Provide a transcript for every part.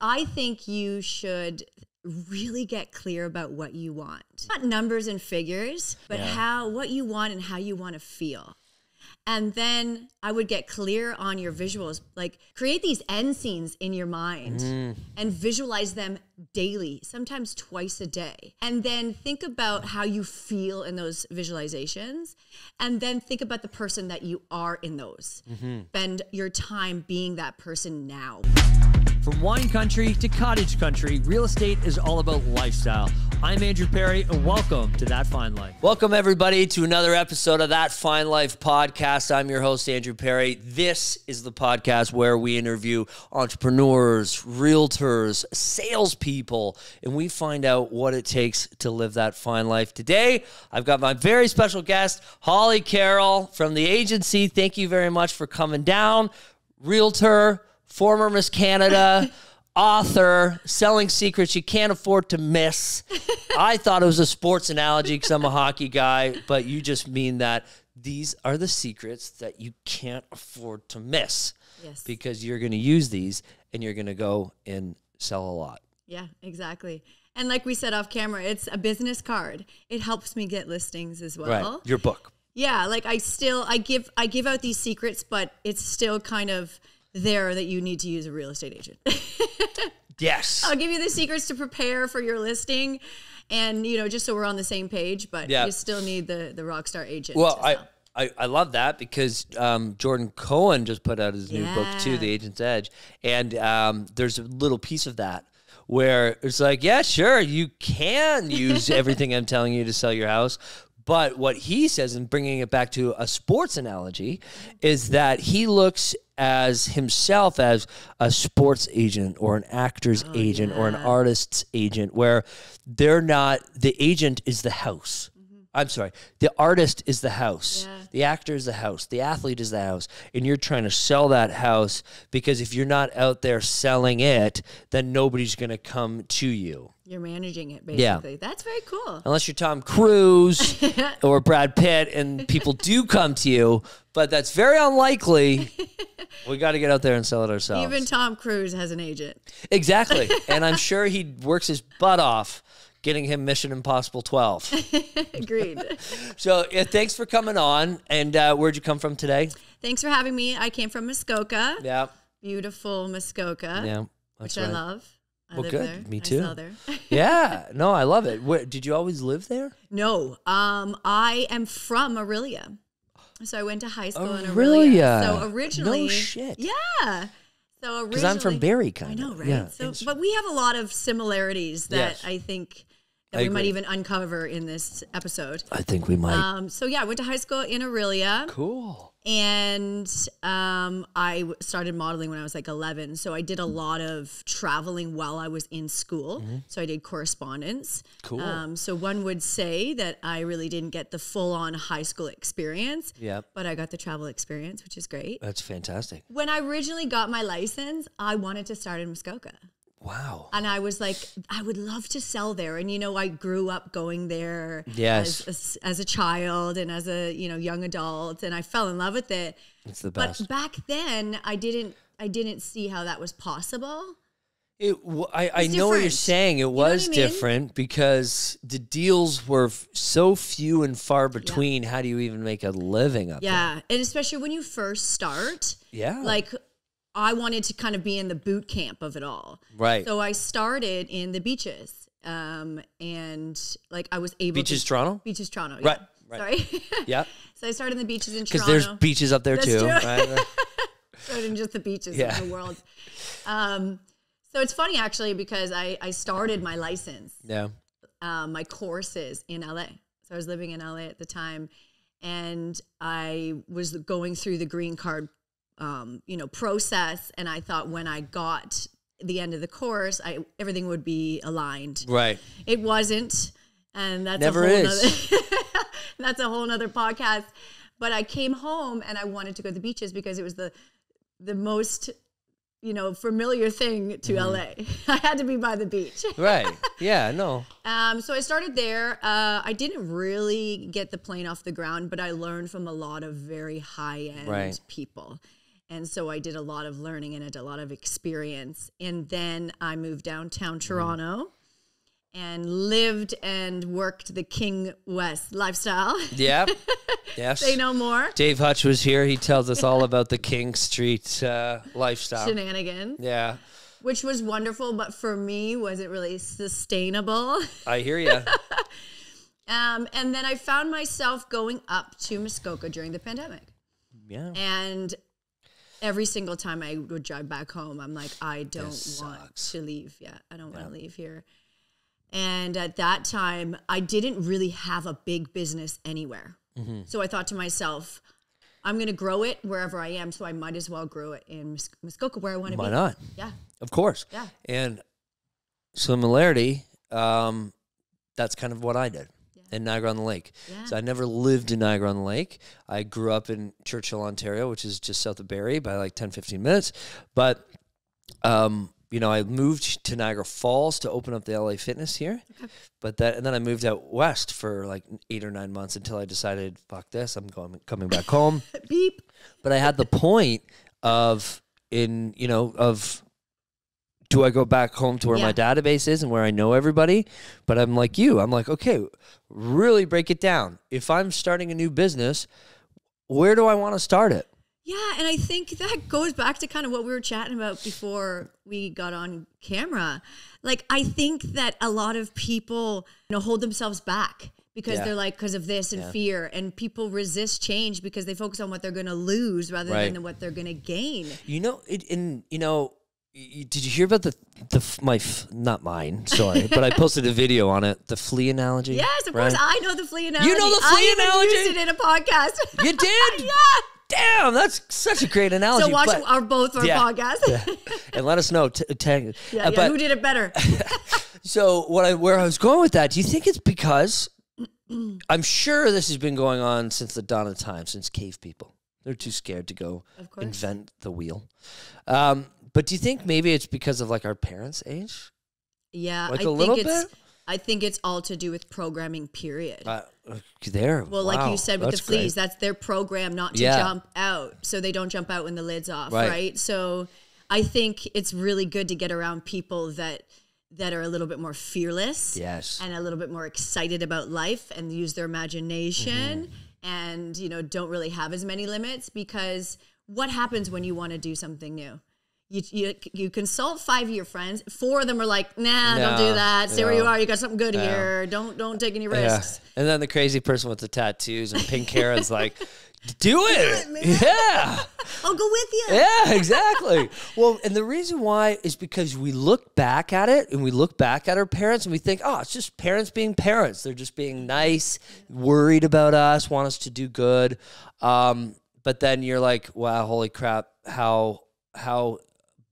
I think you should really get clear about what you want. Not numbers and figures, but what you want and how you want to feel. And then I would get clear on your visuals, like create these end scenes in your mind and visualize them daily, sometimes twice a day. And then think about how you feel in those visualizations. And then think about the person that you are in those. Spend your time being that person now. From wine country to cottage country, real estate is all about lifestyle. I'm Andrew Perry, and welcome to That Fine Life. Welcome, everybody, to another episode of That Fine Life podcast. I'm your host, Andrew Perry. This is the podcast where we interview entrepreneurs, realtors, salespeople, and we find out what it takes to live that fine life. Today, I've got my very special guest, Holly Carroll from the agency. Thank you very much for coming down. Realtor, former Miss Canada, author, selling secrets you can't afford to miss. I thought it was a sports analogy because I'm a hockey guy, but you just mean that these are the secrets that you can't afford to miss. Yes. Because you're going to use these and you're going to go and sell a lot. Yeah, exactly. And like we said off camera, it's a business card. It helps me get listings as well. Right. Your book. Yeah, like I give out these secrets, but it's still kind of there that you need to use a real estate agent. Yes. I'll give you the secrets to prepare for your listing and, just so we're on the same page, but you still need the rock star agent. Well, I love that because Jordan Cohen just put out his new book too, The Agent's Edge. And there's a little piece of that where it's like, yeah, sure, you can use everything I'm telling you to sell your house. But what he says, and bringing it back to a sports analogy, is that he looks as himself as a sports agent or an actor's agent or an artist's agent, where they're not, the agent is the house. I'm sorry, the artist is the house. Yeah. The actor is the house. The athlete is the house. And you're trying to sell that house because if you're not out there selling it, then nobody's going to come to you. You're managing it, basically. Yeah. That's very cool. Unless you're Tom Cruise or Brad Pitt and people do come to you, but that's very unlikely. We got to get out there and sell it ourselves. Even Tom Cruise has an agent. Exactly. And I'm sure he works his butt off getting him Mission Impossible 12. Agreed. So thanks for coming on. And where'd you come from today? Thanks for having me. I came from Muskoka. Yeah. Beautiful Muskoka. Yeah. Which I love. I live good. There. Me too. I sell there. Yeah. No, I love it. Did you always live there? No. I am from Aurelia. So I went to high school in Aurelia. So originally. No shit. Yeah. So originally. Because I'm from Barrie, kind of. I know, right? Yeah. So, but we have a lot of similarities that I think that we might even uncover in this episode. I think we might. So yeah, I went to high school in Aurelia. Cool. And I started modeling when I was like 11. So I did a lot of traveling while I was in school. So I did correspondence. Cool. So one would say that I really didn't get the full-on high school experience. Yep. But I got the travel experience, which is great. That's fantastic. When I originally got my license, I wanted to start in Muskoka. Wow. And I was like, I would love to sell there. And, I grew up going there as a child and as a, young adult. And I fell in love with it. It's the best. But back then, I didn't see how that was possible. I know what you're saying. It was different because the deals were so few and far between. Yeah. How do you even make a living up there? Yeah. And especially when you first start. Yeah. Like, I wanted to kind of be in the boot camp of it all. Right. So I started in the beaches. And like I was able Beaches, Toronto? Beaches, Toronto. Yeah. Right. Sorry. Yeah. So I started in the beaches in Toronto. Because there's beaches up there too. Right? Rather than just the beaches of the world. So it's funny actually because I started my license. Yeah. My courses in LA. So I was living in LA at the time and I was going through the green card process. And I thought when I got the end of the course, everything would be aligned. Right. It wasn't. And that's that's a whole nother podcast. But I came home and I wanted to go to the beaches because it was the most, familiar thing to LA. I had to be by the beach. Right. Yeah, no. So I started there. I didn't really get the plane off the ground, but I learned from a lot of very high-end people. And so I did a lot of learning and a lot of experience. And then I moved downtown Toronto and lived and worked the King West lifestyle. Yep. Yes. Say no more. Dave Hutch was here. He tells us all about the King Street lifestyle. Shenanigans. Yeah. Which was wonderful, but for me, wasn't really sustainable. I hear you. And then I found myself going up to Muskoka during the pandemic. Yeah. And every single time I would drive back home, I'm like, I don't want to leave. Yeah, I don't want to leave here. And at that time, I didn't really have a big business anywhere. Mm-hmm. So I thought to myself, I'm going to grow it wherever I am, so I might as well grow it in Muskoka where I want to be. Why not? Yeah. Of course. Yeah. And similarity, that's kind of what I did. In Niagara-on-the-Lake. Yeah. So I never lived in Niagara-on-the-Lake. I grew up in Churchill, Ontario, which is just south of Barrie by like 10, 15 minutes. But, you know, I moved to Niagara Falls to open up the LA Fitness here. Okay. And then I moved out west for like 8 or 9 months until I decided, fuck this, I'm coming back home. Beep. But I had the point do I go back home to where my database is and where I know everybody? But I'm like you. I'm like, okay, really break it down. If I'm starting a new business, where do I want to start it? Yeah, and I think that goes back to kind of what we were chatting about before we got on camera. Like, I think that a lot of people, hold themselves back because they're like, because of this and fear. And people resist change because they focus on what they're going to lose rather than what they're going to gain. Did you hear about not mine, sorry, but I posted a video on it, the flea analogy? Yes, of course. I know the flea analogy. You know the flea analogy? I used it in a podcast. You did? Yeah. Damn, that's such a great analogy. So watch both our podcasts. Yeah. And let us know. Tag. Who did it better? So where I was going with that, do you think it's because, I'm sure this has been going on since the dawn of time, since cave people. They're too scared to go invent the wheel. But do you think maybe it's because of like our parents' age? Yeah, like a little bit? I think it's all to do with programming, period. Well, like you said with the fleas, that's their program not to jump out. So they don't jump out when the lid's off, right? So I think it's really good to get around people that are a little bit more fearless and a little bit more excited about life and use their imagination and, don't really have as many limits, because what happens when you want to do something new? You consult 5 of your friends. 4 of them are like, nah, don't do that. Stay where you are. You got something good here. Don't take any risks. And then the crazy person with the tattoos and pink hair is like, do it. Yeah. I'll go with you. Yeah, exactly. Well, and the reason why is because we look back at it and we look back at our parents and we think, oh, it's just parents being parents. They're just being nice, worried about us, want us to do good. But then you're like, wow, holy crap, how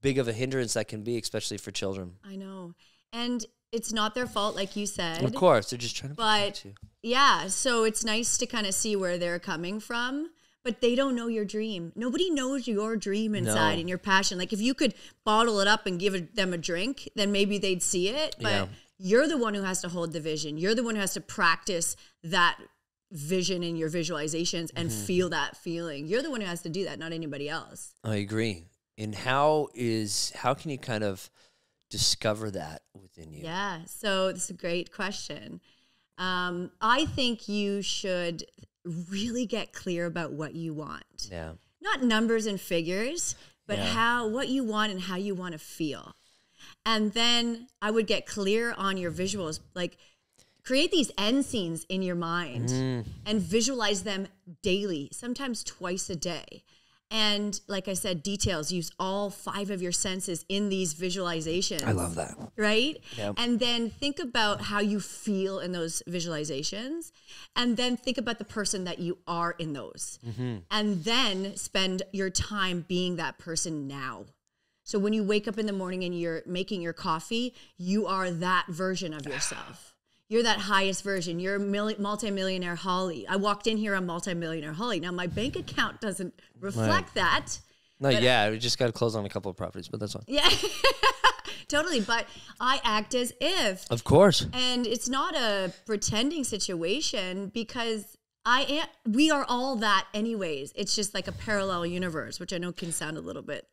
big of a hindrance that can be, especially for children. I know. And it's not their fault, like you said. Of course, they're just trying to protect you. Yeah, so it's nice to kind of see where they're coming from, but they don't know your dream. Nobody knows your dream inside and your passion. Like, if you could bottle it up and give them a drink, then maybe they'd see it, but you're the one who has to hold the vision. You're the one who has to practice that vision in your visualizations and feel that feeling. You're the one who has to do that, not anybody else. I agree. And how can you kind of discover that within you? Yeah, so this is a great question. I think you should really get clear about what you want. Yeah. Not numbers and figures, but what you want and how you want to feel. And then I would get clear on your visuals, like create these end scenes in your mind and visualize them daily, sometimes twice a day. And like I said, details, use all 5 of your senses in these visualizations. I love that. Right? Yep. And then think about how you feel in those visualizations. And then think about the person that you are in those. And then spend your time being that person now. So when you wake up in the morning and you're making your coffee, you are that version of yourself. You're that highest version. You're multimillionaire Holly. I walked in here on multimillionaire Holly. Now, my bank account doesn't reflect that. No, we just got to close on a couple of properties, but that's fine. Yeah, totally. But I act as if. Of course. And it's not a pretending situation, because we are all that anyways. It's just like a parallel universe, which I know can sound a little bit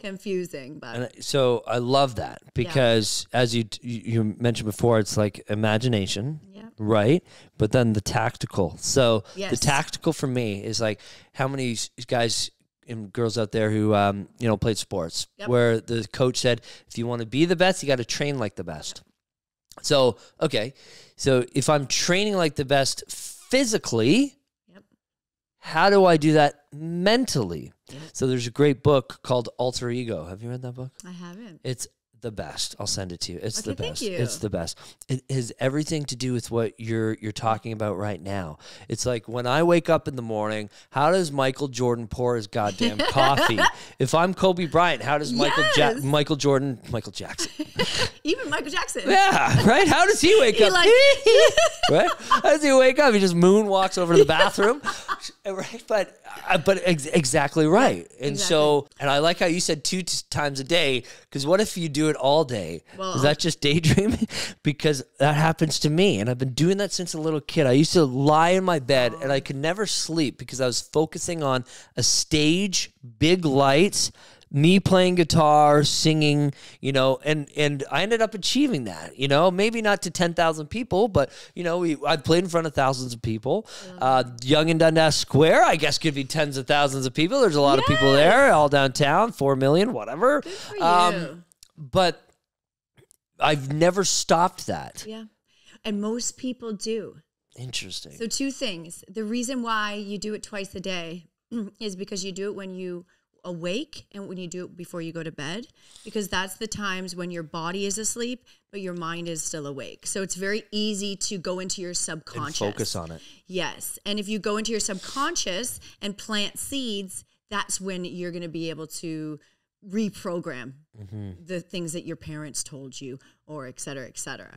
confusing, but so I love that because as you mentioned before, it's like imagination, right? But then the tactical. So the tactical for me is like how many guys and girls out there who played sports where the coach said, if you want to be the best, you got to train like the best. So, okay. So if I'm training like the best physically, how do I do that mentally? So there's a great book called Alter Ego. Have you read that book? I haven't. It's the best. I'll send it to you. It's the best. Thank you. It's the best. It has everything to do with what you're talking about right now. It's like when I wake up in the morning, how does Michael Jordan pour his goddamn coffee? If I'm Kobe Bryant, how does Michael Jackson? Even Michael Jackson. Yeah, right? How does he wake up? Right? How does he wake up? He just moonwalks over to the bathroom. Right? But exactly right. And so, and I like how you said 2 times a day, because what if you do it all day? Is that just daydreaming? Because that happens to me, and I've been doing that since a little kid. I used to lie in my bed, and I could never sleep because I was focusing on a stage, big lights, me playing guitar, singing, and I ended up achieving that, maybe not to 10,000 people, but, I played in front of thousands of people. Young and Dundas Square, I guess, could be tens of thousands of people. There's a lot of people there, all downtown, 4 million, whatever. Good for you. But I've never stopped that. Yeah. And most people do. Interesting. So 2 things. The reason why you do it twice a day is because you do it when you awake and when you do it before you go to bed, because that's the times when your body is asleep but your mind is still awake. So it's very easy to go into your subconscious and focus on it. Yes. And if you go into your subconscious and plant seeds, that's when you're going to be able to reprogram the things that your parents told you, or et cetera, et cetera.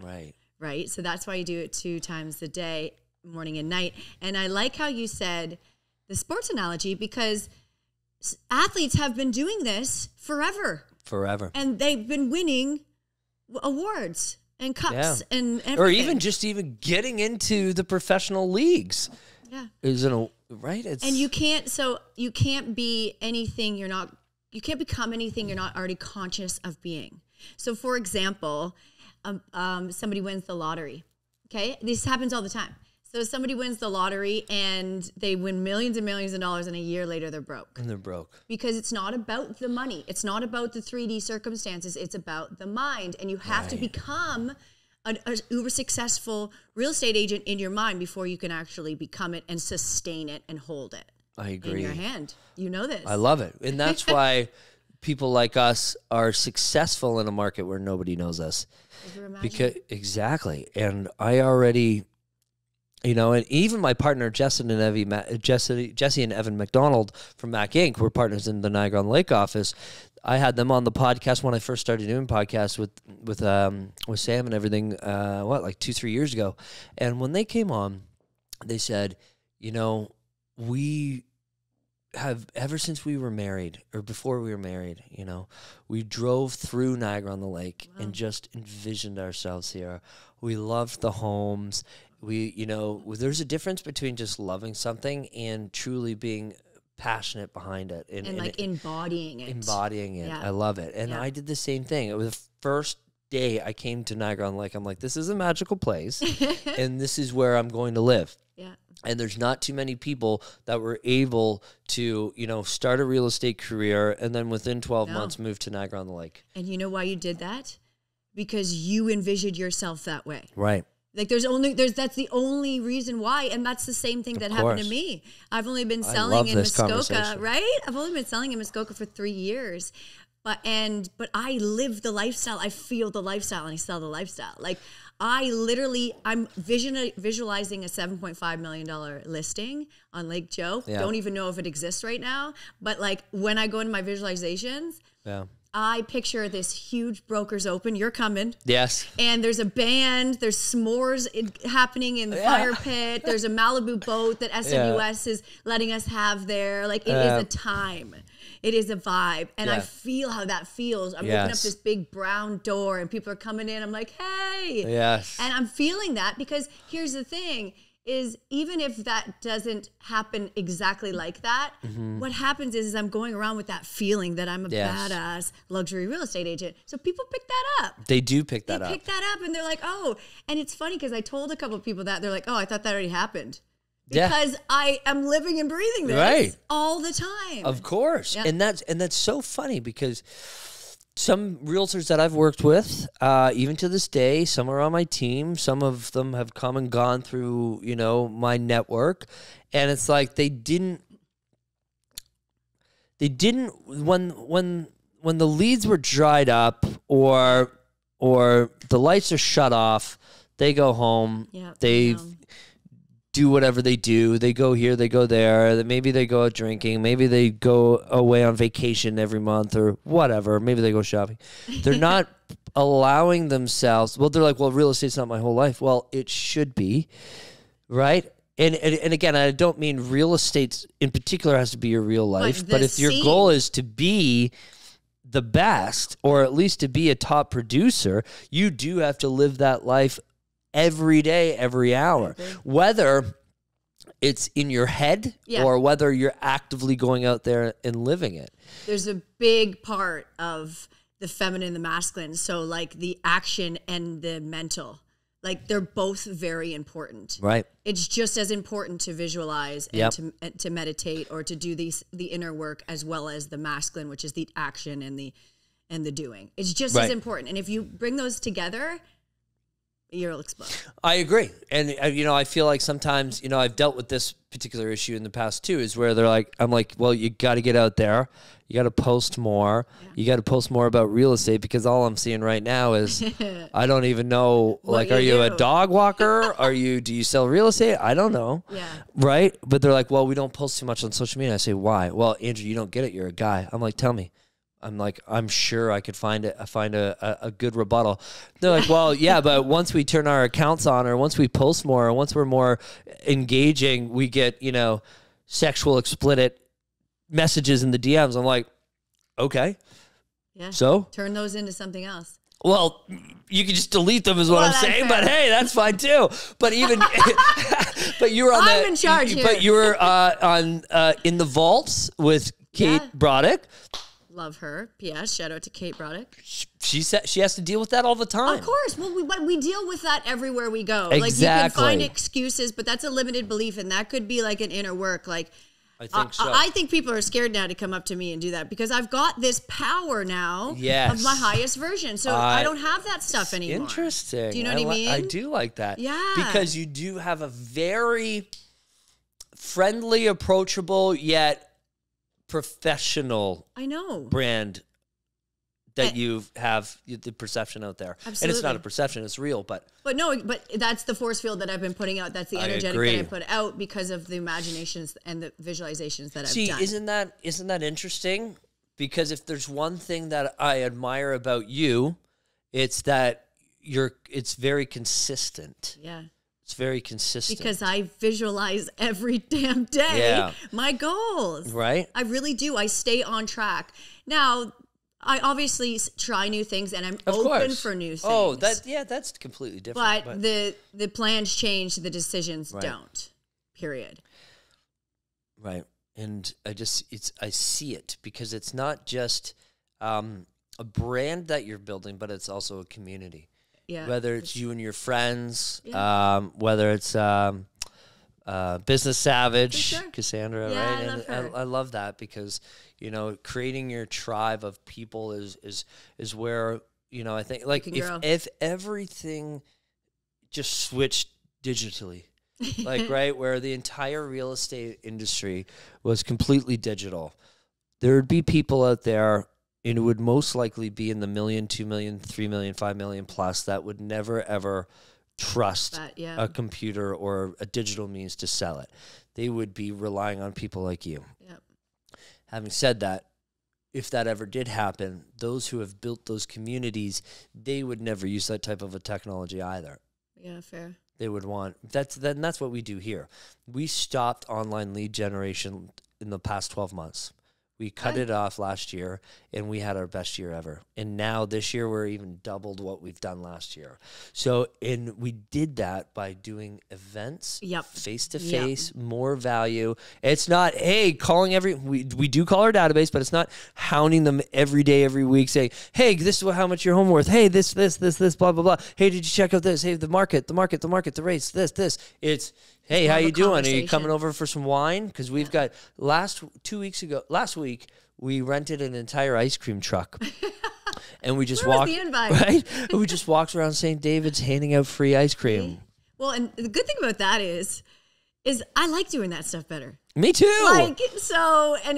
Right. So that's why you do it 2 times a day, morning and night. And I like how you said the sports analogy, because athletes have been doing this forever. And they've been winning awards and cups and everything. Or even getting into the professional leagues. Yeah. Right? And you can't be anything you can't become anything you're not already conscious of being. So for example, somebody wins the lottery. Okay. This happens all the time. So somebody wins the lottery and they win millions and millions of dollars, and a year later they're broke. And they're broke. Because it's not about the money. It's not about the 3D circumstances. It's about the mind. And you have to become an uber successful real estate agent in your mind before you can actually become it and sustain it and hold it. I agree. In your hand. You know this. I love it. And that's why people like us are successful in a market where nobody knows us. Exactly. And I already... and even my partner, Jesse and Evan McDonald from Mac Inc., we're partners in the Niagara-on-the-Lake office. I had them on the podcast when I first started doing podcasts with Sam and everything, 2-3 years ago. And when they came on, they said, we have, ever since we were married, or before we were married, we drove through Niagara-on-the-Lake and just envisioned ourselves here. We loved the homes. There's a difference between just loving something and truly being passionate behind it. And embodying it. Yeah. I love it. And I did the same thing. It was the first day I came to Niagara-on-the-Lake. I'm like, this is a magical place, and this is where I'm going to live. Yeah. And there's not too many people that were able to, start a real estate career and then within 12 months move to Niagara-on-the-Lake. And you know why you did that? Because you envisioned yourself that way. Right. Like that's the only reason why. And that's the same thing that happened to me. I've only been selling in Muskoka, right? I've only been selling in Muskoka for 3 years. But I live the lifestyle. I feel the lifestyle and I sell the lifestyle. Like I'm visualizing a $7.5 million listing on Lake Joe. Yeah. Don't even know if it exists right now. But like when I go into my visualizations, I picture this huge Brokers Open. You're coming. Yes. And there's a band. There's s'mores happening in the fire pit. There's a Malibu boat that SWS is letting us have there. Like it is a time. It is a vibe. And I feel how that feels. I'm opening up this big brown door and people are coming in. I'm like, hey. Yes. And I'm feeling that because here's the thing. is even if that doesn't happen exactly like that, what happens is I'm going around with that feeling that I'm a badass luxury real estate agent. So people pick that up. They do pick that up. They pick that up and they're like, oh, and it's funny because I told a couple of people that they're like, oh, I thought that already happened. Because I am living and breathing this all the time. Of course. And that's so funny because some realtors that I've worked with, even to this day, some are on my team. Some of them have come and gone through, you know, my network. And it's like they didn't when the leads were dried up or the lights are shut off, they go home. They do whatever they do. They go here, they go there. Maybe they go out drinking. Maybe they go away on vacation every month or whatever. Maybe they go shopping. They're not allowing themselves. Well, they're like, well, real estate's not my whole life. Well, it should be, right? And again, I don't mean real estate in particular has to be your real life. But if your goal is to be the best or at least to be a top producer, you do have to live that life every day, every hour, whether it's in your head or whether you're actively going out there and living it. There's a big part of the feminine and the masculine. So like the action and the mental, like they're both very important. Right. It's just as important to visualize and to meditate or to do the inner work as well as the masculine, which is the action and the doing. It's just as important. And if you bring those together, you'll explode. I agree. And, you know, I feel like sometimes, you know, I've dealt with this particular issue in the past too, is where they're like, I'm like, well, you got to get out there. You got to post more. Yeah. You got to post more about real estate because all I'm seeing right now is I don't even know, like, are you a dog walker? Do you sell real estate? I don't know. Yeah. Right. But they're like, well, we don't post too much on social media. I say, why? Well, Andrew, you don't get it. You're a guy. I'm like, tell me. I'm like, I'm sure I could find a good rebuttal. They're like, well, yeah, but once we turn our accounts on or once we post more or once we're more engaging, we get, you know, sexual explicit messages in the DMs. I'm like, okay. Yeah. So? Turn those into something else. Well, you can just delete them is what I'm saying, but hey, that's fine too. But even, but you were on I'm in charge here. But you were on In the Vaults with Kate Broderick. Love her. P.S. Shout out to Kate Broderick. She said she has to deal with that all the time. Of course. Well, we deal with that everywhere we go. Exactly. Like you can find excuses, but that's a limited belief, and that could be like an inner work. Like I think so. I think people are scared now to come up to me and do that because I've got this power now of my highest version. So I don't have that stuff anymore. Interesting. Do you know what I mean? I do like that. Yeah. Because you do have a very friendly, approachable, yet professional brand that you have the perception out there. Absolutely. And it's not a perception, it's real, but that's the force field that I've been putting out. That's the energetic that I put out because of the imaginations and the visualizations that I've done. Isn't that interesting? Because if there's one thing that I admire about you, it's that it's very consistent. Yeah. It's very consistent. Because I visualize every damn day my goals. Right. I really do. I stay on track. Now, I obviously try new things and I'm open for new things. Oh, that's completely different. But the plans change, the decisions don't. Period. Right. And I see it because it's not just a brand that you're building, but it's also a community. Yeah, whether it's you and your friends, whether it's Business Savage, Cassandra, right? I love her. I love that because, you know, creating your tribe of people is where, you know, I think like if everything just switched digitally, like, right, where the entire real estate industry was completely digital, there would be people out there. And it would most likely be in the $1 million, $2 million, $3 million, $5 million plus that would never, ever trust a computer or a digital means to sell it. They would be relying on people like you. Yep. Having said that, if that ever did happen, those who have built those communities, they would never use that type of a technology either. Yeah, fair. They would want, that's what we do here. We stopped online lead generation in the past 12 months. We cut it off last year, and we had our best year ever. And now this year, we're even doubled what we've done last year. So, and we did that by doing events, face-to-face, more value. It's not, hey, calling we do call our database, but it's not hounding them every day, every week, saying, hey, this is how much your home worth. Hey, this, blah, blah, blah. Hey, did you check out this? Hey, the market, the rates, this. It's, hey, how you doing? Are you coming over for some wine? Because we've got last week, we rented an entire ice cream truck. And we just walked, right? And we just walked around St. David's handing out free ice cream. Well, and the good thing about that is I like doing that stuff better. Me too. And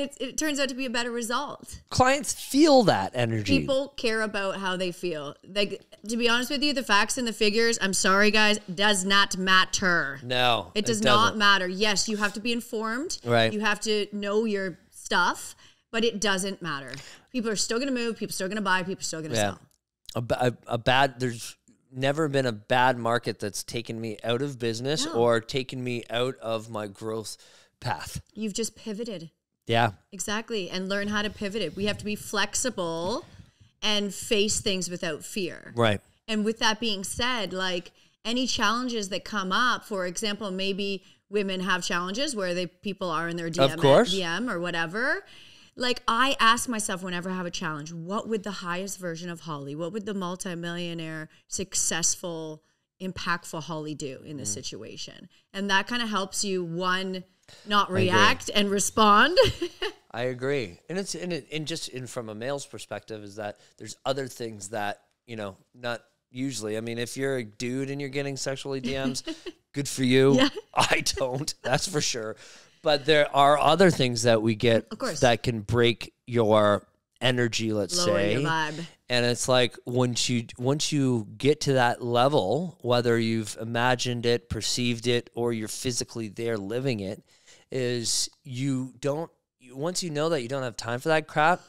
it turns out to be a better result. Clients feel that energy. People care about how they feel. Like, to be honest with you, the facts and the figures, I'm sorry, guys, does not matter. No, it does not matter. Yes, you have to be informed. Right. You have to know your stuff, but it doesn't matter. People are still going to move. People are still going to buy. People are still going to sell. There's never been a bad market that's taken me out of business or taken me out of my growth path. You've just pivoted. Yeah. Exactly. And learn how to pivot it. We have to be flexible and face things without fear. Right. And with that being said, like any challenges that come up, for example, maybe women have challenges where people are in their DM or whatever. Like I ask myself whenever I have a challenge, what would the highest version of Holly, what would the multimillionaire, successful, impactful Holly do in this situation? And that kind of helps you, one, not react and respond. I agree. And just from a male's perspective is that there's other things that, not usually. I mean, if you're a dude and you're getting sexually DMs, good for you. Yeah. I don't, that's for sure. But there are other things that we get that can break your energy, let's say. Lower your vibe. And it's like once you get to that level, whether you've imagined it, perceived it, or you're physically there living it, is once you know that you don't have time for that crap,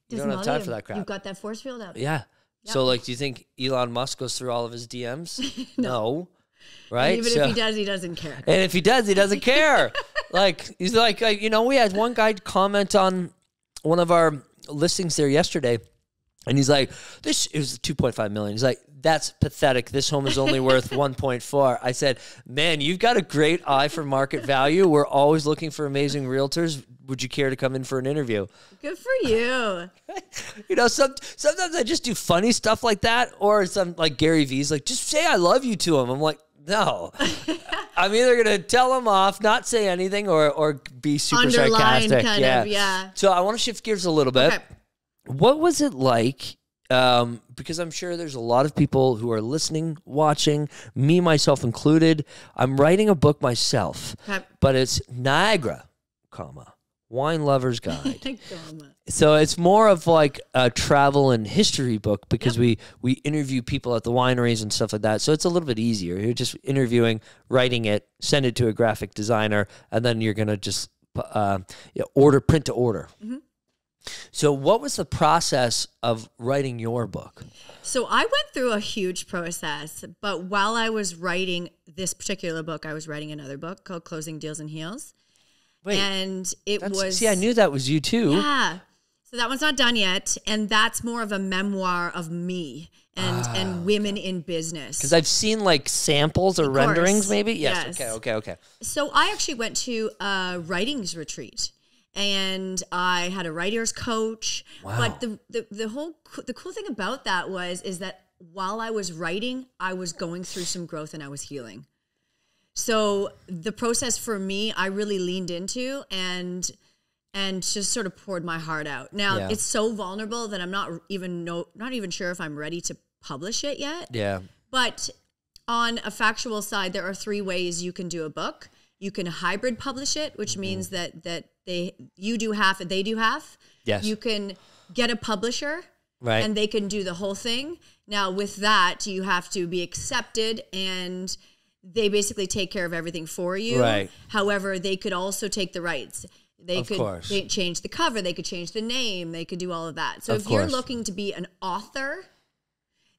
you don't have time for that crap. You've got that force field up. Yeah. Yep. So like, do you think Elon Musk goes through all of his DMs? No. Right? And even if he does, he doesn't care. And if he does, he doesn't care. Like, he's like, we had one guy comment on one of our listings there yesterday, and he's like, it was 2.5 million. He's like, that's pathetic. This home is only worth 1.4. I said, man, you've got a great eye for market value. We're always looking for amazing realtors. Would you care to come in for an interview? Good for you. Sometimes I just do funny stuff like that, or some like Gary V's like, just say I love you to him. I'm like, no. I'm either going to tell him off, not say anything, or be super sarcastic. Yeah. So I want to shift gears a little bit. Okay. What was it like? Because I'm sure there's a lot of people who are listening, watching, me, myself included. I'm writing a book myself, but it's Niagara, Wine Lover's Guide. So it's more of like a travel and history book because we interview people at the wineries and stuff like that. So it's a little bit easier. You're just interviewing, writing it, send it to a graphic designer, and then you're going to just print to order. Mm-hmm. So what was the process of writing your book? So I went through a huge process, but while I was writing this particular book, I was writing another book called Closing Deals and Heels. Wait, and I knew that was you too. Yeah. So that one's not done yet. And that's more of a memoir of me and women in business. Because I've seen like samples or renderings maybe. Yes. Okay. So I actually went to a writings retreat. And I had a writer's coach. Wow. But the cool thing about that is that while I was writing, I was going through some growth and I was healing. So the process for me, I really leaned into and just sort of poured my heart out. Now it's so vulnerable that I'm not even sure if I'm ready to publish it yet. Yeah. But on a factual side, there are 3 ways you can do a book. You can hybrid publish it, which means that you do half and they do half. Yes. You can get a publisher, right, and they can do the whole thing. Now, with that, you have to be accepted, and they basically take care of everything for you. Right. However, they could also take the rights. They could change the cover. They could change the name. They could do all of that. So if you're looking to be an author,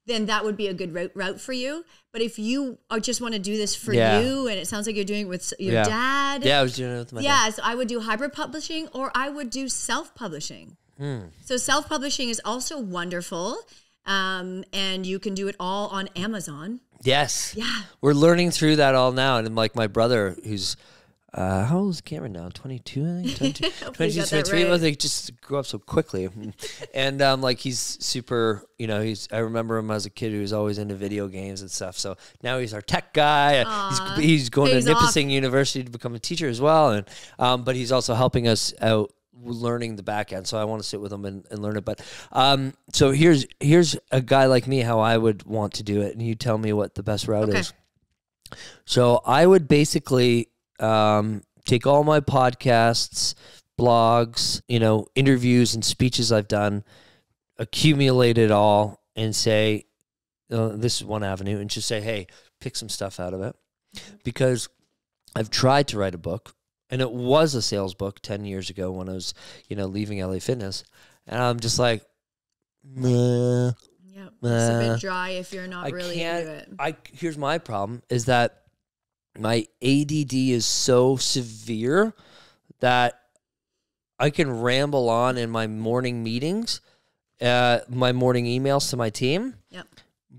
then that would be a good route for you. But if you just want to do this for you, and it sounds like you're doing it with your dad. Yeah, I was doing it with my dad. So I would do hybrid publishing, or I would do self-publishing. So self-publishing is also wonderful. And you can do it all on Amazon. Yes. Yeah. We're learning through that all now. And like my brother, who's, how old is Cameron now? 22, I think? 22, 23. Right. Well, they just grew up so quickly. And like he's super, you know, I remember him as a kid who was always into video games and stuff. So now he's our tech guy. He's going to Nipissing University to become a teacher as well. And but he's also helping us out learning the back end. So I want to sit with him and learn it. But so here's a guy like me, how I would want to do it. And you tell me what the best route is. So I would basically take all my podcasts, blogs, you know, interviews and speeches I've done, accumulate it all and say, this is one avenue, and just say, hey, pick some stuff out of it. Because I've tried to write a book. And it was a sales book 10 years ago when I was, you know, leaving LA Fitness. And I'm just like, meh. Yeah, it's a bit dry if you're not really into it. Here's my problem is that my ADD is so severe that I can ramble on in my morning meetings, my morning emails to my team. Yep.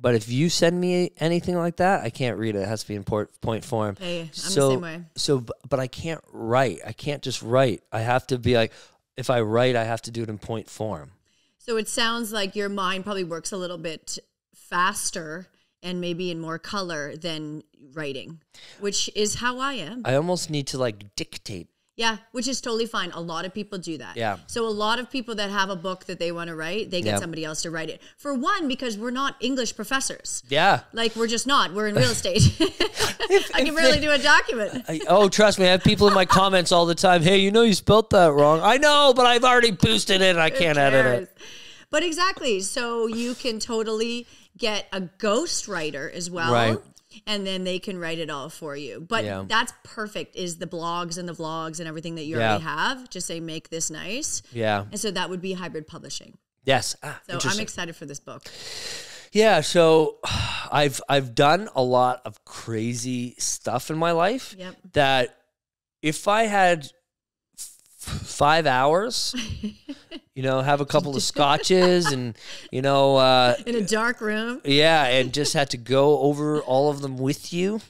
But if you send me anything like that, I can't read it. It has to be in point form. Hey, I'm the same way. So, but I can't write. I can't just write. I have to be like, if I write, I have to do it in point form. So it sounds like your mind probably works a little bit faster and maybe in more color than writing, which is how I am. I almost need to like dictate. Yeah, which is totally fine. A lot of people do that. Yeah. So a lot of people that have a book that they want to write, they get somebody else to write it. For one, because we're not English professors. Yeah. Like, we're just not. We're in real estate. I can barely do a document. Trust me, I have people in my comments all the time. Hey, you know you spelt that wrong. I know, but I've already boosted it and I can't edit it. But exactly. So you can totally get a ghostwriter as well. Right. And then they can write it all for you. But that's perfect, is the blogs and the vlogs and everything that you already have. Just say, make this nice. Yeah. And so that would be hybrid publishing. Yes. So I'm excited for this book. Yeah. So I've done a lot of crazy stuff in my life that if I had 5 hours, you know, have a couple of scotches and, you know, in a dark room. Yeah. And just had to go over all of them with you.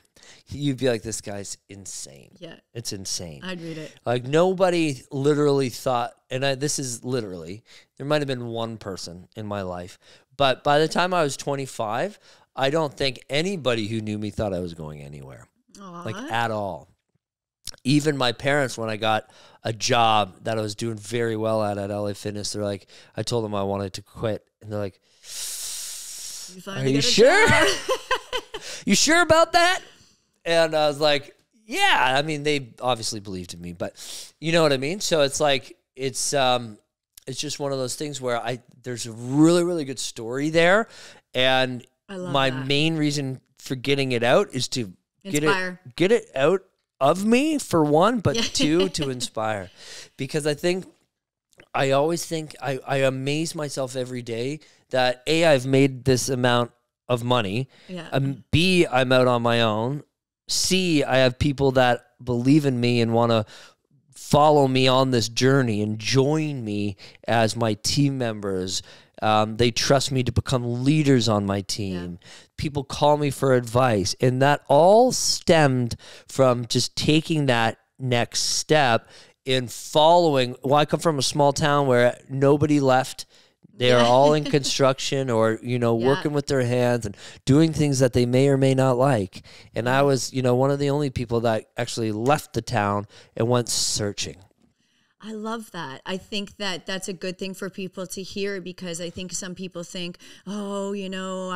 You'd be like, this guy's insane. Yeah. It's insane. I'd read it. Like nobody literally thought, and this is literally, there might've been one person in my life, but by the time I was 25, I don't think anybody who knew me thought I was going anywhere. Aww. Like at all. Even my parents, when I got a job that I was doing very well at LA Fitness, they're like, I told them I wanted to quit. And they're like, are you sure? You sure about that? And I was like, yeah. I mean, they obviously believed in me, but you know what I mean? So it's like, it's just one of those things where there's a really, really good story there. And my main reason for getting it out is to get it out of me, for one, but two, to inspire. Because I always think I amaze myself every day that A, I've made this amount of money. Yeah. B, I'm out on my own. C, I have people that believe in me and want to follow me on this journey and join me as my team members. They trust me to become leaders on my team. Yeah. People call me for advice. And that all stemmed from just taking that next step in following. Well, I come from a small town where nobody left. They are all in construction or, you know, working with their hands and doing things that they may or may not like. And I was, you know, one of the only people that actually left the town and went searching. I love that. I think that that's a good thing for people to hear, because I think some people think, oh, you know,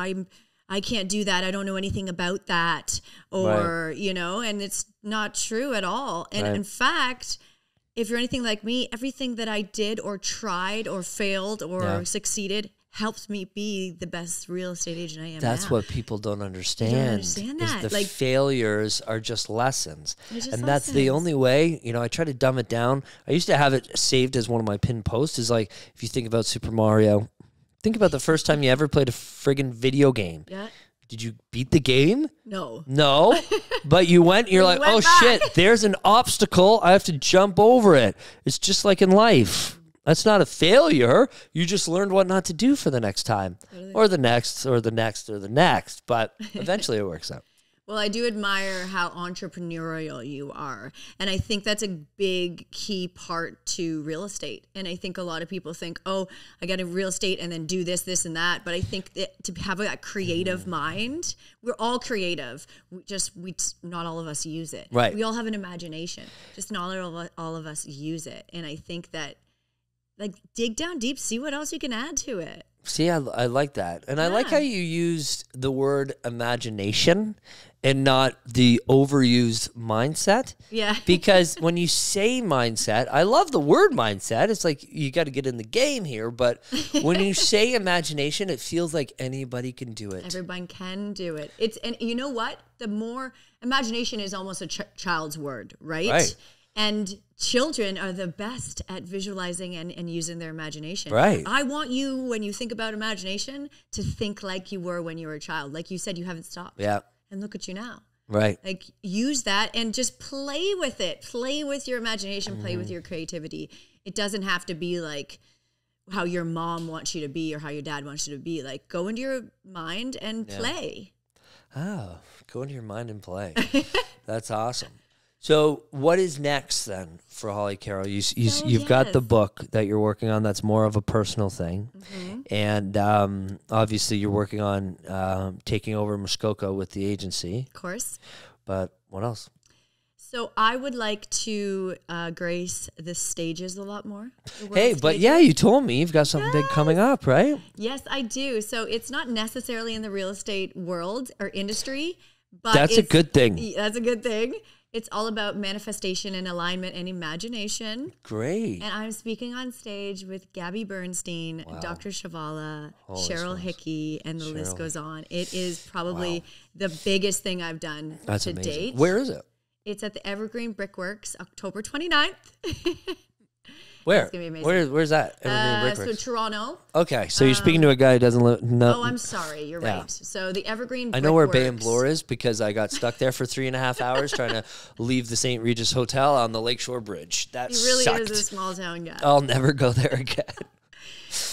I can't do that. I don't know anything about that, or, you know, and it's not true at all. And in fact, if you're anything like me, everything that I did or tried or failed or succeeded helped me be the best real estate agent I am now. That's what people don't understand. They don't understand that. Is the failures are just lessons. And that's the only way, you know, I try to dumb it down. I used to have it saved as one of my pinned posts, is like, if you think about Super Mario, think about the first time you ever played a friggin' video game. Yeah. Did you beat the game? No. No. But you went, you're like, oh shit, there's an obstacle. I have to jump over it. It's just like in life. That's not a failure. You just learned what not to do for the next time. Or the next, or the next, or the next. But eventually it works out. Well, I do admire how entrepreneurial you are. And I think that's a big key part to real estate. And I think a lot of people think, oh, I got a real estate and then do this, this, and that. But I think that to have that creative mind, we're all creative. We not all of us use it. Right. We all have an imagination. Just not all of us use it. And I think that, like, dig down deep, see what else you can add to it. See, I like that. And I like how you used the word imagination and not the overused mindset. Yeah. Because when you say mindset, I love the word mindset. It's like you got to get in the game here. But when you say imagination, it feels like anybody can do it. Everyone can do it. And you know what? The more imagination is almost a child's word, right? Right. And children are the best at visualizing and using their imagination. Right. I want you, when you think about imagination, to think like you were when you were a child. Like you said, you haven't stopped. Yeah. And look at you now. Right. Like, use that and just play with it. Play with your imagination. Play with your creativity. It doesn't have to be like how your mom wants you to be or how your dad wants you to be. Like, go into your mind and play. Oh, go into your mind and play. That's awesome. So what is next then for Holly Carroll? You've got the book that you're working on that's more of a personal thing. And obviously you're working on taking over Muskoka with the agency. Of course. But what else? So I would like to grace the stages a lot more. Hey, but yeah, you told me you've got something big coming up, right? Yes, I do. So it's not necessarily in the real estate world or industry, but that's a good thing. That's a good thing. It's all about manifestation and alignment and imagination. Great. And I'm speaking on stage with Gabby Bernstein, Dr. Shavala, Cheryl Hickey, and the list goes on. It is probably the biggest thing I've done to date. Where is it? It's at the Evergreen Brickworks, October 29th. Where? It's going to be amazing. Where's that? Evergreen So Toronto. Okay, so you're speaking to a guy who doesn't know. Oh, I'm sorry. You're right. So the Evergreen Brickworks. I know where Bay and Bloor is because I got stuck there for 3.5 hours trying to leave the St. Regis Hotel on the Lakeshore Bridge. That He really sucked. is a small town guy. I'll never go there again.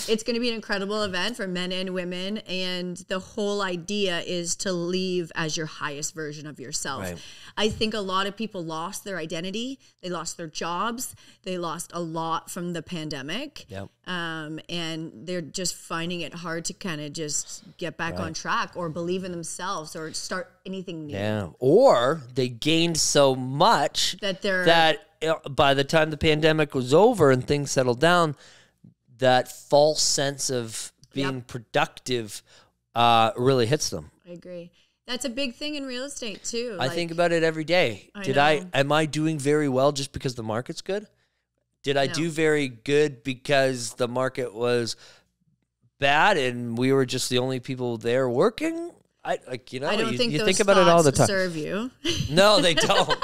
It's going to be an incredible event for men and women, and the whole idea is to leave as your highest version of yourself. Right. I think a lot of people lost their identity. They lost their jobs. They lost a lot from the pandemic. Yep. And they're just finding it hard to kind of just get back on track or believe in themselves or start anything new. Yeah. Or they gained so much that by the time the pandemic was over and things settled down, that false sense of being productive really hits them. I agree. That's a big thing in real estate too. I think about it every day. Am I doing very well just because the market's good? Did I do very good because the market was bad and we were just the only people there working? I don't think you those think about it all the time. serve you. No, they don't.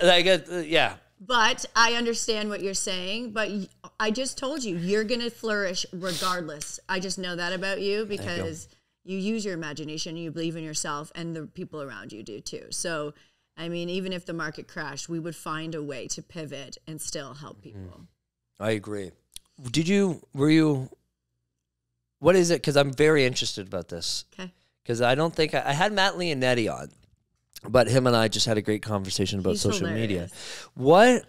Yeah. But I understand what you're saying. But I just told you, you're going to flourish regardless. I just know that about you because you use your imagination, you believe in yourself, and the people around you do too. So, I mean, even if the market crashed, we would find a way to pivot and still help people. I agree. What is it? Because I'm very interested about this. Okay. Because I don't think I had Matt Leonetti on. But him and I just had a great conversation about social media. What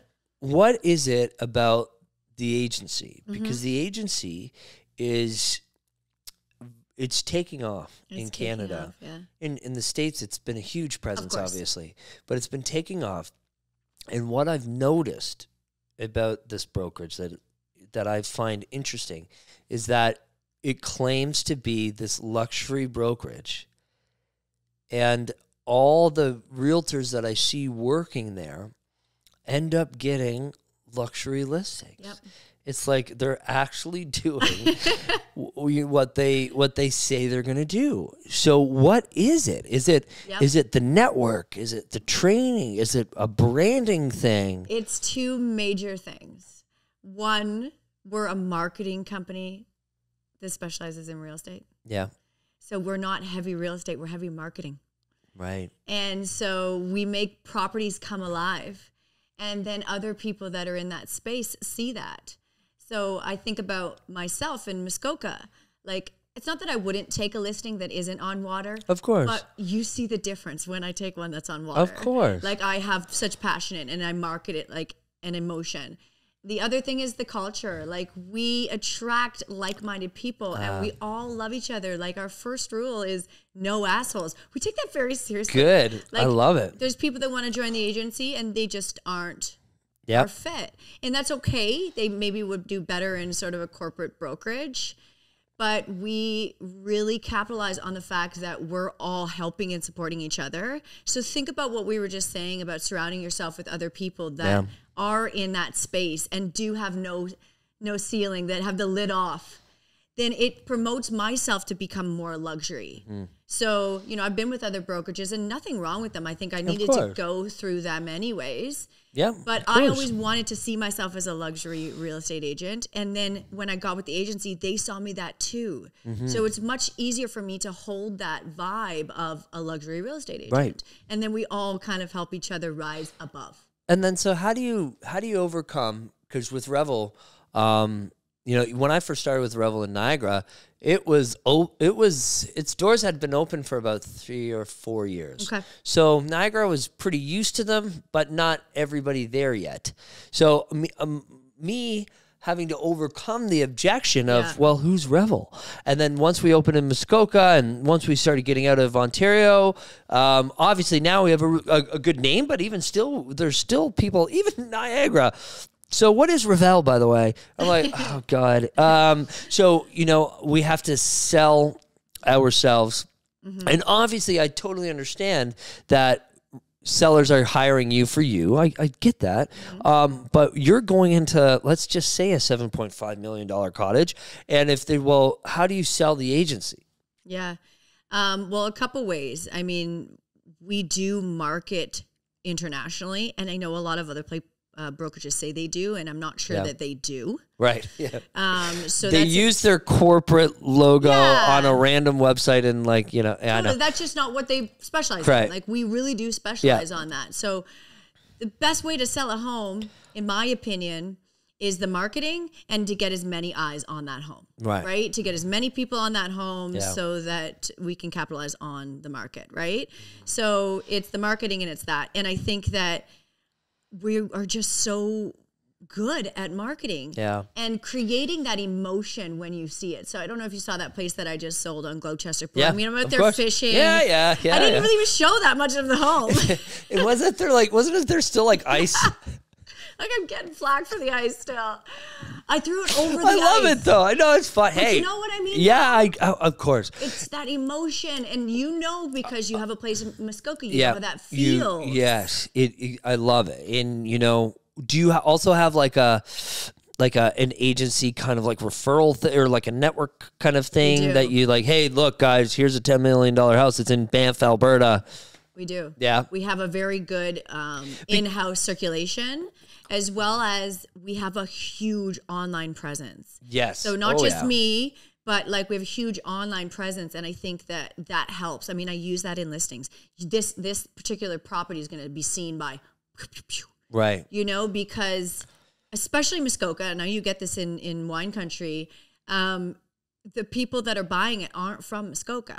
is it about the agency? Because the agency it's taking off in Canada. In the States, it's been a huge presence, obviously. But it's been taking off. And what I've noticed about this brokerage that I find interesting is that it claims to be this luxury brokerage. And all the realtors that I see working there end up getting luxury listings. Yep. It's like they're actually doing what they say they're going to do. So what is it? Is it the network? Is it the training? Is it a branding thing? It's two major things. One, we're a marketing company that specializes in real estate. Yeah. So we're not heavy real estate, we're heavy marketing. Right. And so we make properties come alive. And then other people that are in that space see that. So I think about myself in Muskoka. Like, it's not that I wouldn't take a listing that isn't on water. Of course. But you see the difference when I take one that's on water. Of course. Like, I have such passion in it, and I market it like an emotion. The other thing is the culture. Like, we attract like-minded people, and we all love each other. Like, our first rule is no assholes. We take that very seriously. Good. Like, I love it. There's people that want to join the agency, and they just aren't Yep. are fit. And that's okay. They maybe would do better in sort of a corporate brokerage. But we really capitalize on the fact that we're all helping and supporting each other. So think about what we were just saying about surrounding yourself with other people that are in that space and do have no ceiling, that have the lid off. Then it promotes myself to become more luxury. So, you know, I've been with other brokerages and nothing wrong with them. I think I needed to go through them anyways. Yeah. But I always wanted to see myself as a luxury real estate agent. And then when I got with the agency, they saw me that too. So it's much easier for me to hold that vibe of a luxury real estate agent. Right. And then we all kind of help each other rise above. And then, so how do you overcome, because with Revel, you know, when I first started with Revel in Niagara, its doors had been open for about 3 or 4 years. Okay. So Niagara was pretty used to them, but not everybody there yet. So me having to overcome the objection of, well, who's Revel? And then once we opened in Muskoka and once we started getting out of Ontario, obviously now we have a good name, but even still, there's still people, even Niagara. So what is Revel, by the way? I'm like, oh, God. So, you know, we have to sell ourselves. And obviously, I totally understand that sellers are hiring you for you. I get that. But you're going into, let's just say, a $7.5 million cottage. And if they, well, how do you sell the agency? Yeah. Well, a couple ways. I mean, we do market internationally, and I know a lot of other brokerages say they do, and I'm not sure that they do. Right. Yeah. So they use their corporate logo on a random website, and like, you know, I know that's just not what they specialize in. Like, we really do specialize on that. So the best way to sell a home, in my opinion, is the marketing and to get as many eyes on that home. Right. To get as many people on that home so that we can capitalize on the market. Right. So it's the marketing and it's that. And I think that we are just so good at marketing and creating that emotion when you see it. So I don't know if you saw that place that I just sold on Gloucester Pool. I mean, I'm out there fishing. Yeah. I didn't really even show that much of the home. Wasn't there still like ice? Like, I'm getting flack for the ice still. I threw it over the ice. I love it though. I know it's fun. But you know what I mean? Yeah, of course. It's that emotion, and you know, because you have a place in Muskoka, you know that feel. Yes, I love it. And you know, do you also have like an agency kind of like referral or like a network kind of thing that you like? Hey, look, guys, here's a $10 million house. It's in Banff, Alberta. We do. Yeah. We have a very good in-house circulation, as well as we have a huge online presence. Yes. So not just me, but like we have a huge online presence, and I think that helps. I mean, I use that in listings. This particular property is going to be seen by, right? You know, because especially Muskoka. Now you get this in wine country. The people that are buying it aren't from Muskoka.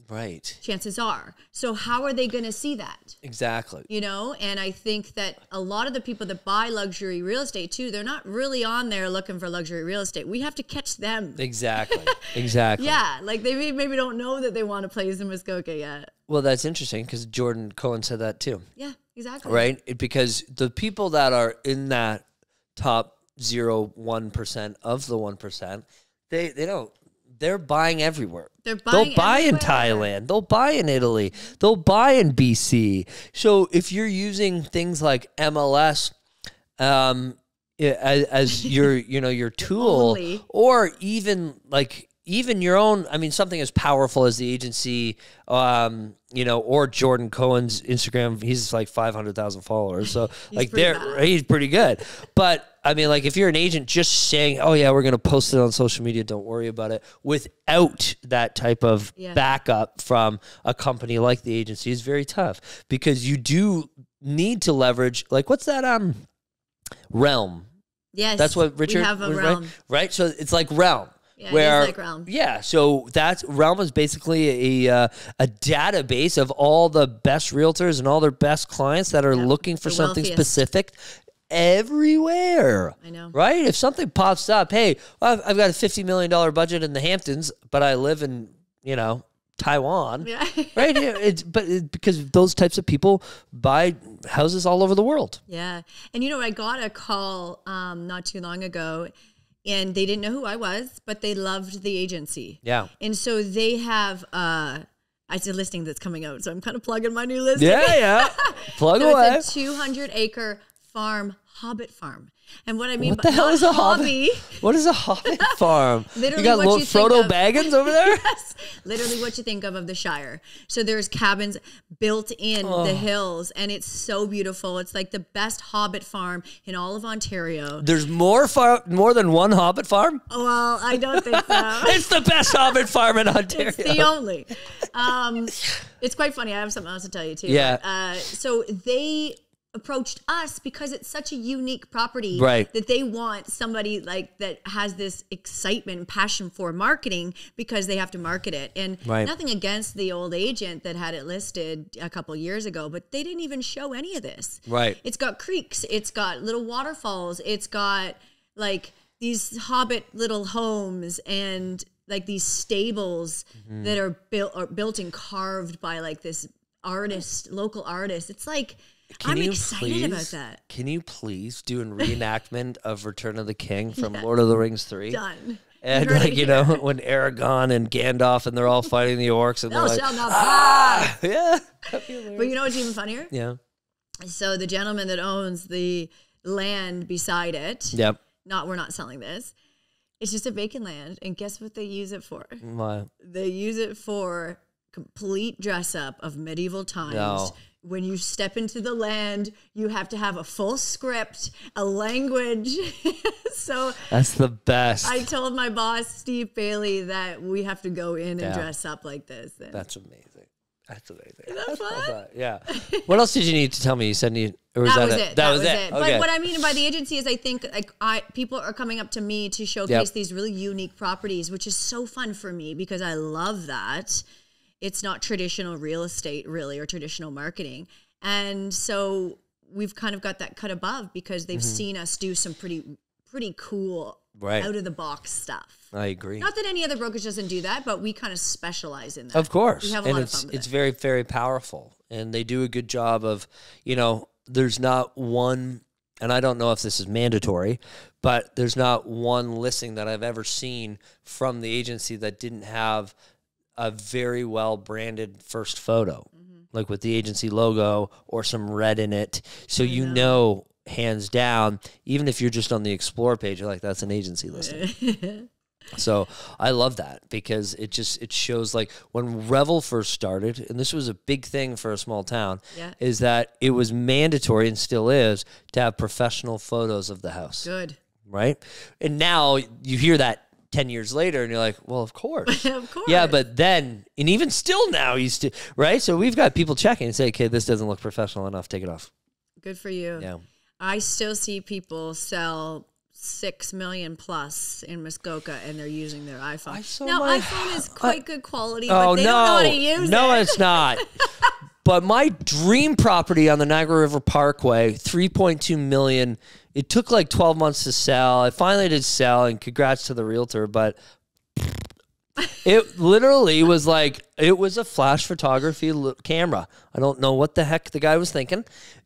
Right. Chances are. So how are they going to see that? Exactly. You know, and I think that a lot of the people that buy luxury real estate too, they're not really on there looking for luxury real estate. We have to catch them. Exactly. Exactly. Yeah. Like they maybe don't know that they want a place in Muskoka yet. Well, that's interesting because Jordan Cohen said that too. Yeah, exactly. Right? Because the people that are in that top 1% of the 1%, they don't. They're buying everywhere. They'll buy in Thailand. They'll buy in Italy. They'll buy in BC. So if you're using things like MLS as your your tool, or even your own, I mean, something as powerful as the agency, or Jordan Cohen's Instagram, he's like 500,000 followers. So he's pretty good. But I mean, like if you're an agent just saying, oh yeah, we're going to post it on social media, don't worry about it, without that type of backup from a company like the agency is very tough, because you do need to leverage, like, what's that, Realm? Yes. That's what Richard, we have a Realm. Right? So it's like Realm. Yeah, where, it is like Realm. Yeah, so that's Realm is basically a database of all the best realtors and all their best clients that are looking for something specific everywhere. I know. Right? If something pops up, hey, I've got a $50 million budget in the Hamptons, but I live in, Taiwan. Yeah. Right? Because those types of people buy houses all over the world. Yeah. And I got a call not too long ago, and they didn't know who I was, but they loved the agency. Yeah. And so they have it's a listing that's coming out, so I'm kind of plugging my new listing. Yeah. Plug away. It's a 200-acre farm, Hobbit farm. And what I mean by hell is a hobby? What is a Hobbit farm? Literally, you got little Frodo Baggins over there? Yes. Literally what you think of the Shire. So there's cabins built in the hills, and it's so beautiful. It's like the best Hobbit farm in all of Ontario. There's more than one Hobbit farm? Well, I don't think so. It's the best Hobbit farm in Ontario. It's the only. It's quite funny. I have something else to tell you too. Yeah. So they approached us because it's such a unique property that they want somebody like that has this excitement and passion for marketing, because they have to market it. And nothing against the old agent that had it listed a couple years ago, but they didn't even show any of this. Right. It's got creeks, it's got little waterfalls, it's got like these Hobbit little homes and like these stables that are built and carved by like this local artist. It's like, I'm excited about that. Can you please do a reenactment of Return of the King from Lord of the Rings 3? Done. And when Aragorn and Gandalf and they're all fighting the orcs and they're like, shall not pass. Yeah. But you know what's even funnier? Yeah. So the gentleman that owns the land beside it, we're not selling this. It's just a vacant land. And guess what they use it for? What? They use it for complete dress up of medieval times. No. When you step into the land, you have to have a full script, a language. So that's the best. I told my boss, Steve Bailey, that we have to go in and dress up like this. And that's amazing. That's amazing. Is that fun? Yeah. What else did you need to tell me? You said or was that was it. That was it. Okay. But what I mean by the agency is I think people are coming up to me to showcase these really unique properties, which is so fun for me because I love that. It's not traditional real estate, really, or traditional marketing. And so we've kind of got that cut above because they've seen us do some pretty cool, out-of-the-box stuff. I agree. Not that any other brokerage doesn't do that, but we kind of specialize in that. Of course. We have a lot of fun with it. It's very, very powerful. And they do a good job of, there's not one, and I don't know if this is mandatory, but there's not one listing that I've ever seen from the agency that didn't have a very well branded first photo, like with the agency logo or some red in it. So hands down, even if you're just on the Explore page, you're like, that's an agency listing. So I love that because it shows like when Revel first started, and this was a big thing for a small town, is that it was mandatory and still is to have professional photos of the house. Good. Right? And now you hear that 10 years later, and you're like, well, of course. Of course. Yeah, but then, and even still now, right? So we've got people checking and say, okay, this doesn't look professional enough, take it off. Good for you. Yeah. I still see people sell 6 million plus in Muskoka, and they're using their iPhone. iPhone is quite good quality, but they don't know how to use it. No, it's not. But my dream property on the Niagara River Parkway, $3.2 million. It took like 12 months to sell. I finally did sell, and congrats to the realtor. But it literally was like, it was a flash photography camera. I don't know what the heck the guy was thinking.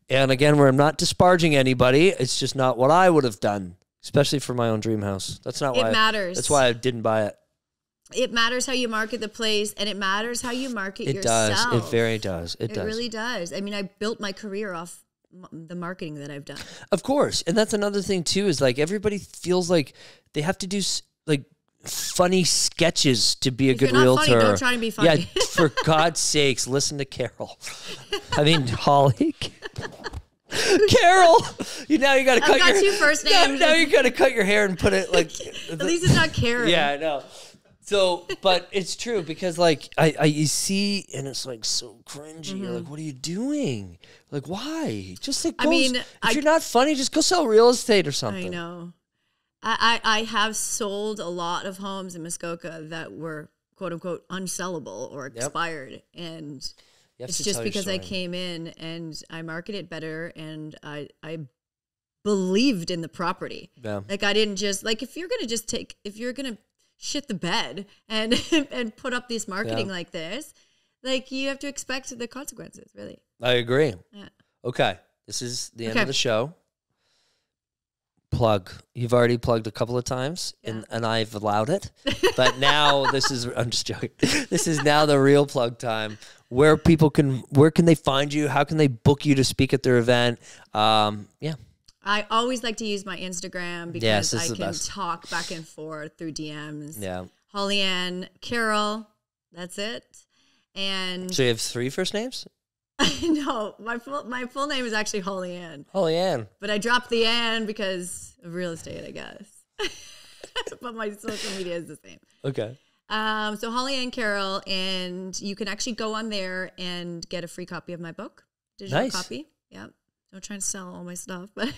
And again, where I'm not disparaging anybody, it's just not what I would have done, especially for my own dream house. That's not why. It matters. That's why I didn't buy it. It matters how you market the place, and it matters how you market yourself. It does. It very does. It does. It really does. I mean, I built my career off the marketing that I've done. Of course. And that's another thing too, is like everybody feels like they have to do like funny sketches to be a good realtor. Funny, don't try to be funny. Yeah, for God's sakes, listen to Carroll. I mean, Holly. Carroll. Now you got to cut I've got two first names. Now you got to cut your hair and put it like. At least it's not Carroll. Yeah, I know. So, but it's true because like you see, and it's like so cringy. You're like, what are you doing? Like, why? Just like, if you're not funny, just go sell real estate or something. I know. I have sold a lot of homes in Muskoka that were quote unquote unsellable or expired, and it's just because I came in and I marketed better and I believed in the property. Yeah. Like I didn't just like if you're gonna shit the bed and put up this marketing like this, like you have to expect the consequences, really. I agree. Yeah. Okay. This is the end of the show. Plug. You've already plugged a couple of times and I've allowed it. But now I'm just joking. This is now the real plug time. Where can they find you? How can they book you to speak at their event? I always like to use my Instagram because I can talk back and forth through DMs. Yeah. Holly Ann Carroll, that's it. And so you have 3 first names? No, my full name is actually Holly Ann. Holly Ann. But I dropped the Ann because of real estate, I guess. But my social media is the same. Okay. So Holly Ann Carroll, and you can actually go on there and get a free copy of my book, digital copy. Yeah. I'm trying to sell all my stuff, but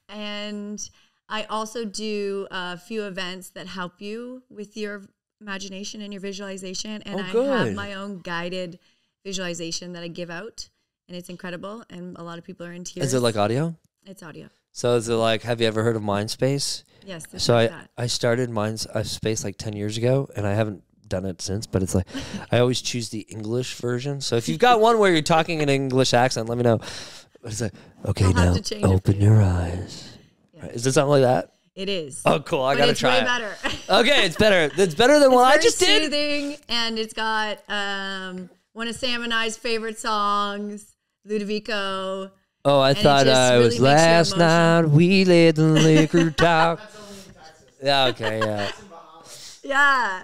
and I also do a few events that help you with your imagination and your visualization. And I have my own guided visualization that I give out, and it's incredible. And a lot of people are in tears. Is it like audio? It's audio. So is it like? Have you ever heard of Mindspace? Yes. So I started Mindspace like 10 years ago, and I haven't done it since, but it's like I always choose the English version. So if you've got one where you're talking in an English accent, let me know. But it's like, okay, now open your eyes. Yeah. Is it something like that? It is. Oh, cool. I got to try it. It's way better. Okay, it's better. It's better than what I just did. It's soothing, and it's got one of Sam and I's favorite songs, Ludovico. Oh, I thought it was last night we let the liquor talk. Yeah, okay, yeah. Yeah.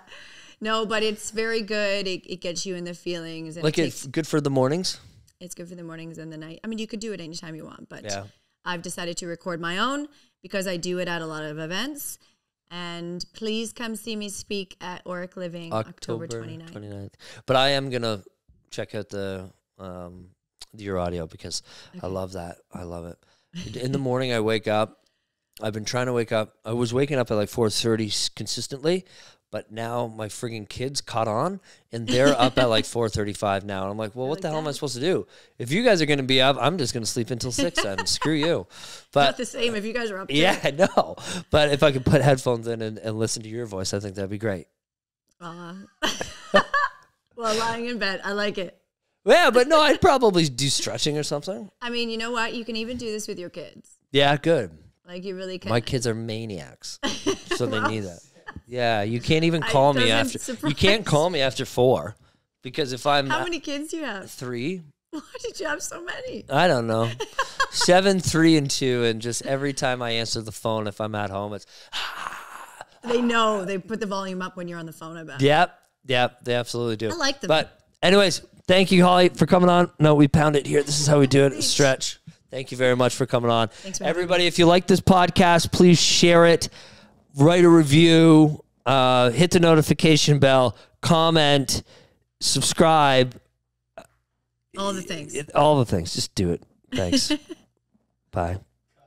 No, but it's very good. It gets you in the feelings. And like it's good for the mornings? It's good for the mornings and the night. I mean, you could do it anytime you want, but I've decided to record my own because I do it at a lot of events. And please come see me speak at Auric Living October 29th. But I am going to check out your audio because I love that. I love it. In the morning, I wake up. I've been trying to wake up. I was waking up at like 4:30 consistently, but now my friggin' kids caught on, and they're up at like 4:35 now. And I'm like, well, what the hell am I supposed to do? If you guys are going to be up, I'm just going to sleep until 6 then. Screw you. But not the same if you guys are up too. Yeah, no. But if I could put headphones in and listen to your voice, I think that'd be great. Well, lying in bed, I like it. Yeah, but no, I'd probably do stretching or something. I mean, you know what? You can even do this with your kids. Yeah, good. Like you really can. My kids are maniacs, so they need that. Yeah, you can't even call me after. You can't call me after 4, because if I'm. How many kids do you have? 3. Why did you have so many? I don't know. 7, 3, and 2, and just every time I answer the phone, if I'm at home, it's. They know. They put the volume up when you're on the phone. I bet. Yep, they absolutely do. I like them. But anyways, thank you, Holly, for coming on. No, we pound it here. This is how we do it. Stretch. Thank you very much for coming on. Thanks, everybody. If you like this podcast, please share it, write a review, hit the notification bell, comment, subscribe. All the things. All the things. Just do it. Thanks. Bye.